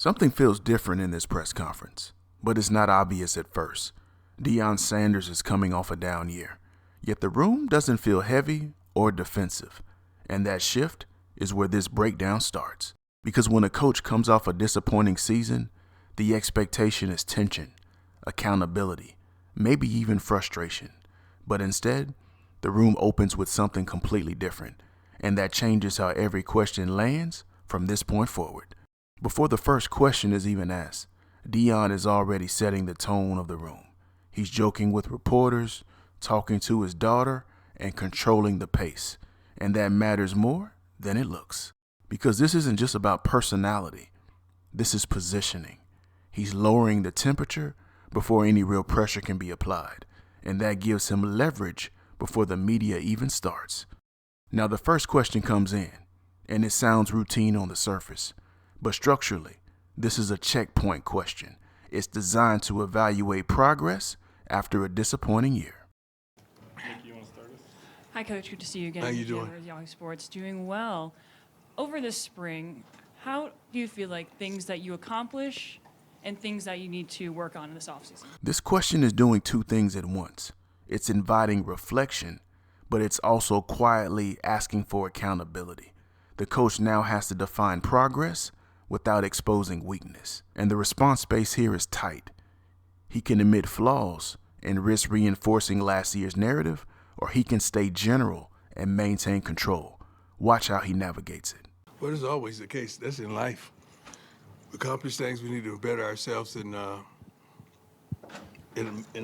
Something feels different in this press conference, but it's not obvious at first. Deion Sanders is coming off a down year, yet the room doesn't feel heavy or defensive, and that shift is where this breakdown starts. Because when a coach comes off a disappointing season, the expectation is tension, accountability, maybe even frustration. But instead, the room opens with something completely different, and that changes how every question lands from this point forward. Before the first question is even asked, Deion is already setting the tone of the room. He's joking with reporters, talking to his daughter, and controlling the pace. And that matters more than it looks. Because this isn't just about personality. This is positioning. He's lowering the temperature before any real pressure can be applied. And that gives him leverage before the media even starts. Now the first question comes in, and it sounds routine on the surface. But structurally, this is a checkpoint question. It's designed to evaluate progress after a disappointing year. Nikki, you want to start us? Hi, Coach. Good to see you again. How you doing? Yahoo Sports. Doing well. Over this spring, how do you feel like things that you accomplish and things that you need to work on in this offseason? This question is doing two things at once. It's inviting reflection, but it's also quietly asking for accountability. The coach now has to define progress without exposing weakness. And the response space here is tight. He can admit flaws and risk reinforcing last year's narrative, or he can stay general and maintain control. Watch how he navigates it. Well, it's always the case. That's in life. We accomplish things, we need to better ourselves in a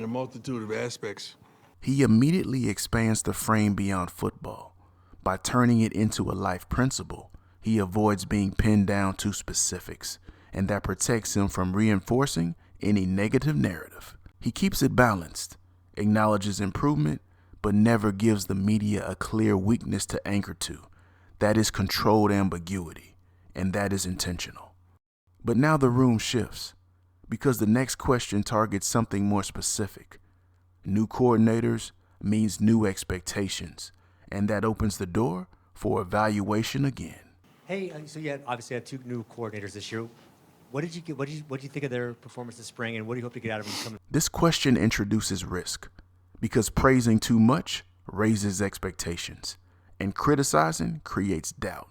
multitude of aspects. He immediately expands the frame beyond football. By turning it into a life principle, he avoids being pinned down to specifics, and that protects him from reinforcing any negative narrative. He keeps it balanced, acknowledges improvement, but never gives the media a clear weakness to anchor to. That is controlled ambiguity, and that is intentional. But now the room shifts, because the next question targets something more specific. New coordinators means new expectations, and that opens the door for evaluation again. Hey, so you obviously had two new coordinators this year. What did you think of their performance this spring, and what do you hope to get out of them coming? This question introduces risk, because praising too much raises expectations, and criticizing creates doubt.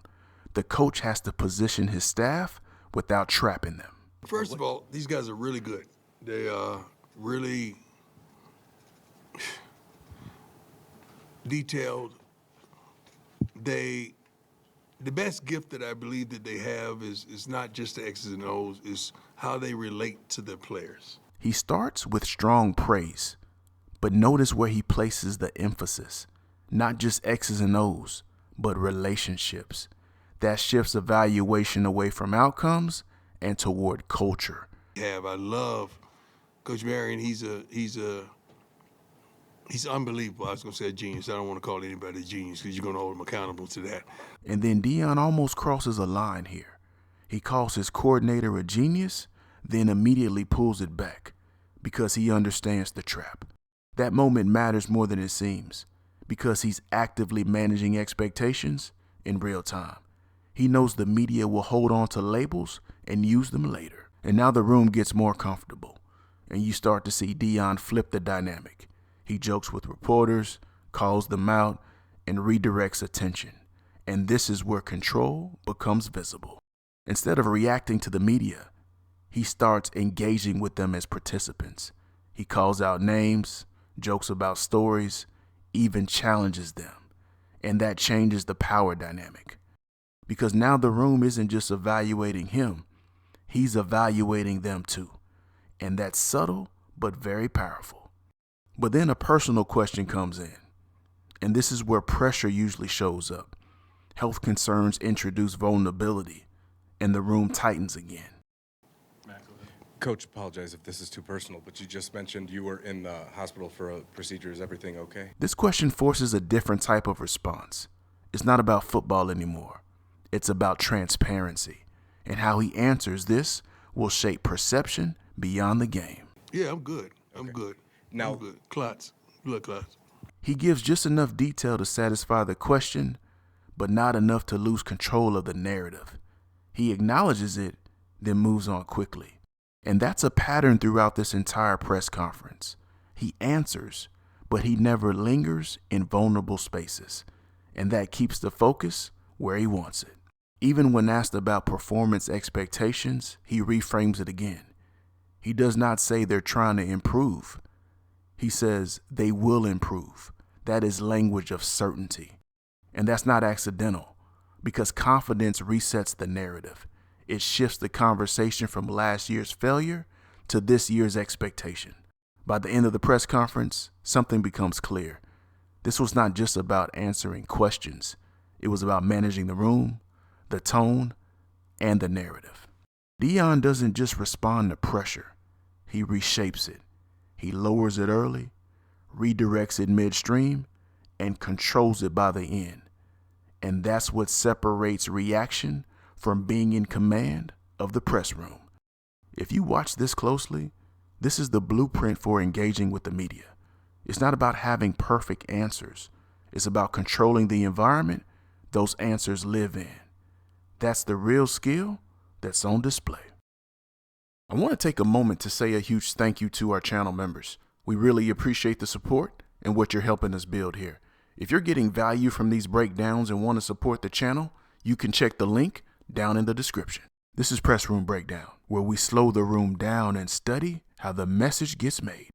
The coach has to position his staff without trapping them. First of all, these guys are really good. They are really detailed. The best gift that I believe that they have is not just the X's and O's, is how they relate to their players. He starts with strong praise, but notice where he places the emphasis. Not just X's and O's, but relationships. That shifts evaluation away from outcomes and toward culture. I love Coach Marion. He's unbelievable. I was going to say a genius. I don't want to call anybody a genius because you're going to hold him accountable to that. And then Deion almost crosses a line here. He calls his coordinator a genius, then immediately pulls it back because he understands the trap. That moment matters more than it seems because he's actively managing expectations in real time. He knows the media will hold on to labels and use them later. And now the room gets more comfortable, and you start to see Deion flip the dynamic. He jokes with reporters, calls them out, and redirects attention. And this is where control becomes visible. Instead of reacting to the media, he starts engaging with them as participants. He calls out names, jokes about stories, even challenges them. And that changes the power dynamic. Because now the room isn't just evaluating him, he's evaluating them too. And that's subtle, but very powerful. But then a personal question comes in, and this is where pressure usually shows up. Health concerns introduce vulnerability, and the room tightens again. Coach, apologize if this is too personal, but you just mentioned you were in the hospital for a procedure. Is everything okay? This question forces a different type of response. It's not about football anymore. It's about transparency, and how he answers this will shape perception beyond the game. Yeah, I'm good. I'm good. Now, I'm good. Blood clots. He gives just enough detail to satisfy the question, but not enough to lose control of the narrative. He acknowledges it, then moves on quickly. And that's a pattern throughout this entire press conference. He answers, but he never lingers in vulnerable spaces. And that keeps the focus where he wants it. Even when asked about performance expectations, he reframes it again. He does not say they're trying to improve. He says they will improve. That is language of certainty. And that's not accidental, because confidence resets the narrative. It shifts the conversation from last year's failure to this year's expectation. By the end of the press conference, something becomes clear. This was not just about answering questions. It was about managing the room, the tone, and the narrative. Deion doesn't just respond to pressure. He reshapes it. He lowers it early, redirects it midstream, and controls it by the end. And that's what separates reaction from being in command of the press room. If you watch this closely, this is the blueprint for engaging with the media. It's not about having perfect answers. It's about controlling the environment those answers live in. That's the real skill that's on display. I want to take a moment to say a huge thank you to our channel members. We really appreciate the support and what you're helping us build here. If you're getting value from these breakdowns and want to support the channel, you can check the link down in the description. This is Press Room Breakdown, where we slow the room down and study how the message gets made.